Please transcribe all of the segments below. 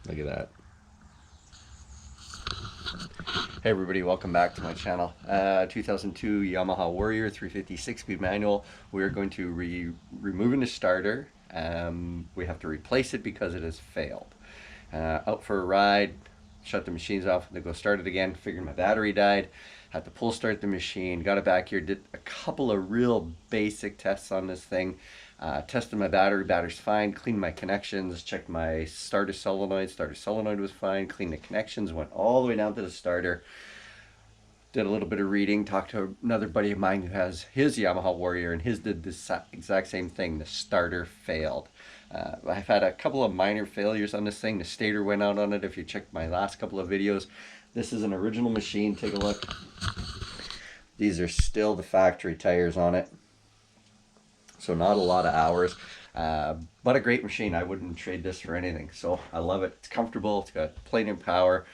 Look at that. Hey everybody, welcome back to my channel. 2002 Yamaha Warrior 350 6-speed manual. We're going to removing the starter. We have to replace it because it has failed. Out for a ride, shut the machines off, then go start it again. Figured my battery died. Had to pull start the machine. Got it back here. Did a couple of real basic tests on this thing. Tested my battery's fine. Cleaned my connections. Checked my starter solenoid. Starter solenoid was fine. Cleaned the connections. Went all the way down to the starter. Did a little bit of reading. Talked to another buddy of mine who has his Yamaha Warrior, and his did the exact same thing. The starter failed. I've had a couple of minor failures on this thing. The stator went out on it. If you checked my last couple of videos, this is an original machine. Take a look. These are still the factory tires on it. So not a lot of hours, but a great machine. I wouldn't trade this for anything. So I love it. It's comfortable. It's got plenty of power.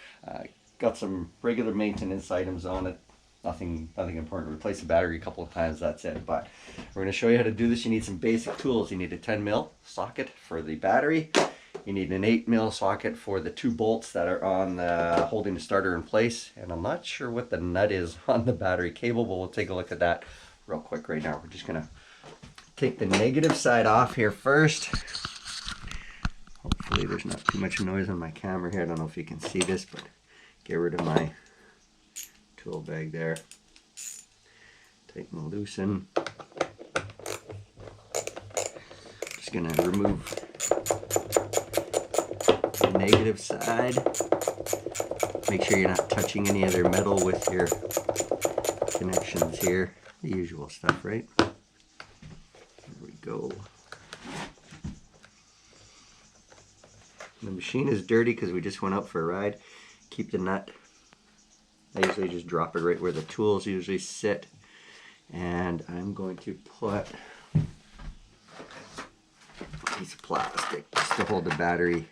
Got some regular maintenance items on it. Nothing important. Replace the battery a couple of times. That's it. But we're going to show you how to do this. You need some basic tools. You need a 10mm socket for the battery. You need an 8mm socket for the two bolts that are on holding the starter in place. And I'm not sure what the nut is on the battery cable, but we'll take a look at that real quick right now. We're just going to take the negative side off here first. Hopefully there's not too much noise on my camera here. I don't know if you can see this, but get rid of my tool bag there. Tighten and loosen. Just gonna remove the negative side. Make sure you're not touching any other metal with your connections here. The usual stuff, right? Go. The machine is dirty because we just went out for a ride. Keep the nut. I usually just drop it right where the tools usually sit. And I'm going to put a piece of plastic just to hold the battery.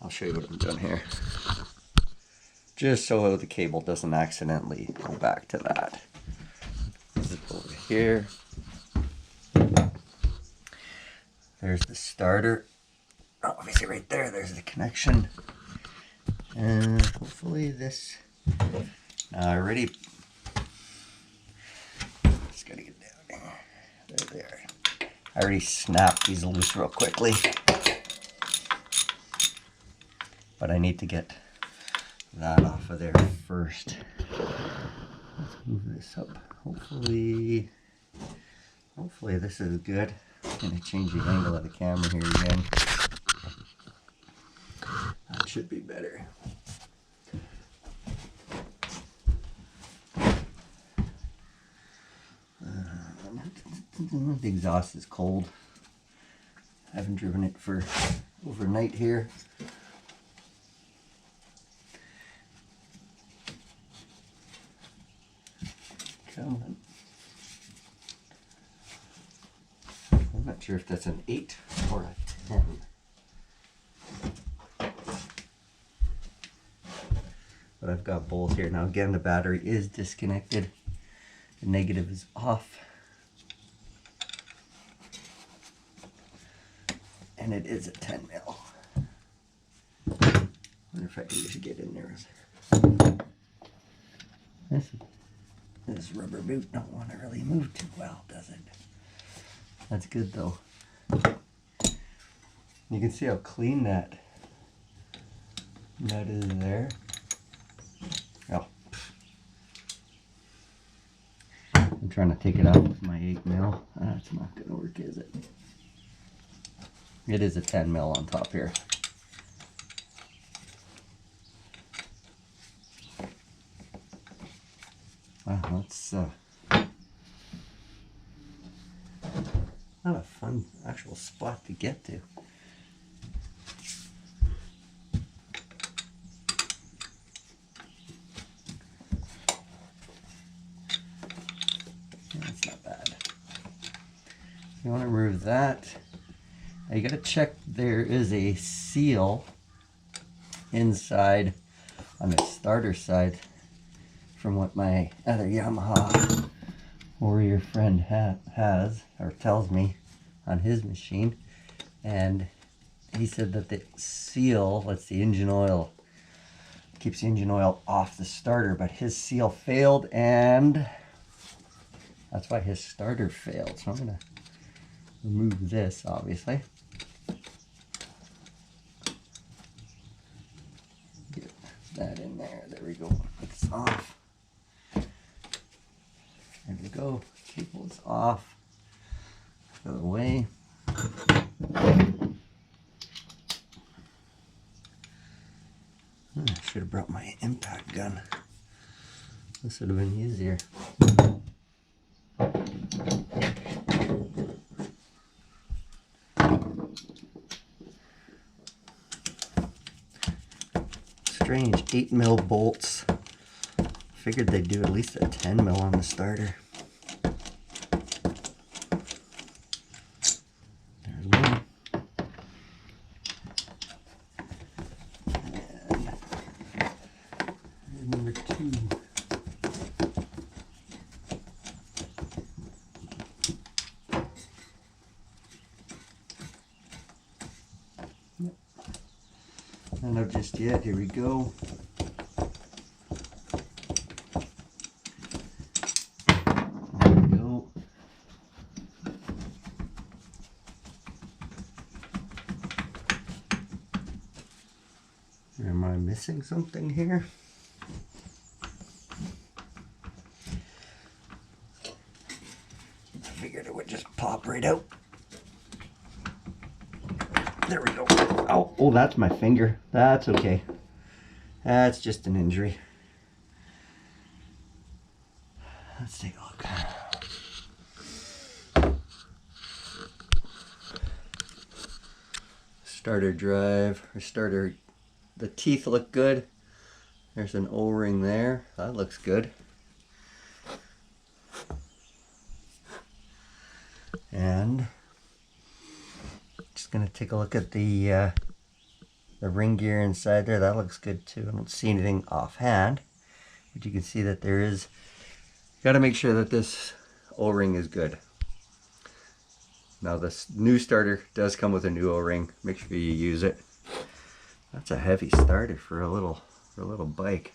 I'll show you what I'm doing here. Just so the cable doesn't accidentally go back to that. Zip over here. There's the starter. Oh, obviously right there, there's the connection. And hopefully this, I already, just gotta get down there. I already snapped these loose real quickly. But I need to get that off of there first. Let's move this up. Hopefully this is good. I'm going to change the angle of the camera here again. That should be better. The exhaust is cold. I haven't driven it for overnight here. Come on. I'm not sure if that's an 8 or a 10. But I've got both here. Now again, the battery is disconnected. The negative is off. And it is a 10mm. I wonder if I can just get in there. This rubber boot don't want to really move too well, does it? That's good though. You can see how clean that nut is there. Oh. I'm trying to take it out with my 8mm. That's not going to work, is it? It is a 10mm on top here. Wow, that's not a fun actual spot to get to. That's not bad. You want to remove that. Now you got to check there is a seal inside on the starter side from what my other Yamaha Warrior friend has or tells me on his machine, and he said that the seal lets the engine oil, keeps the engine oil off the starter, but his seal failed, and that's why his starter failed. So I'm gonna remove this, obviously. Get that in there. There we go. It's off. There we go. Cable is off. Out of the way. I should have brought my impact gun. This would have been easier. Strange 8mm bolts. Figured they'd do at least a 10mm on the starter. There's one. And number 2. Yep. Not just yet. Here we go. Am I missing something here? I figured it would just pop right out. There we go. Oh, that's my finger. That's okay. That's just an injury. Let's take a look. Starter drive, or starter. The teeth look good. There's an O-ring there. That looks good. And just gonna take a look at the ring gear inside there. That looks good too. I don't see anything offhand, but you can see that there is. Got to make sure that this O-ring is good. Now this new starter does come with a new O-ring. Make sure you use it. That's a heavy starter for a little bike.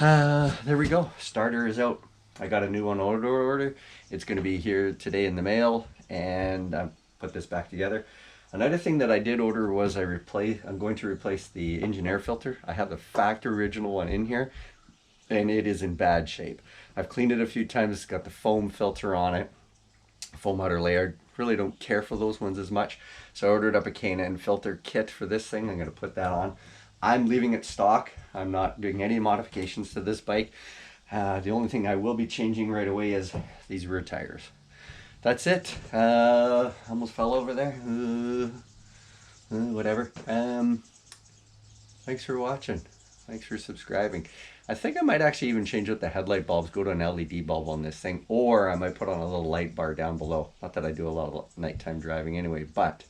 There we go. Starter is out. I got a new one order. It's going to be here today in the mail, and I put this back together. Another thing that I did order was I'm going to replace the engine air filter. I have the factory original one in here, and it is in bad shape. I've cleaned it a few times. It's got the foam filter on it, foam outer layer. Really don't care for those ones as much, so I ordered up a K&N filter kit for this thing. I'm going to put that on. I'm leaving it stock. I'm not doing any modifications to this bike. The only thing I will be changing right away is these rear tires. That's it. Almost fell over there. Whatever. Thanks for watching. Thanks for subscribing. I think I might actually even change out the headlight bulbs, go to an LED bulb on this thing, or I might put on a little light bar down below. Not that I do a lot of nighttime driving anyway, but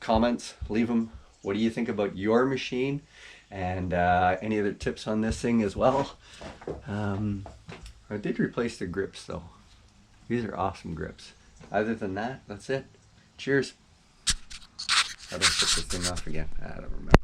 comments, leave them. What do you think about your machine? And any other tips on this thing as well. I did replace the grips though. These are awesome grips. Other than that, that's it. Cheers. How do I put this thing off again? I don't remember.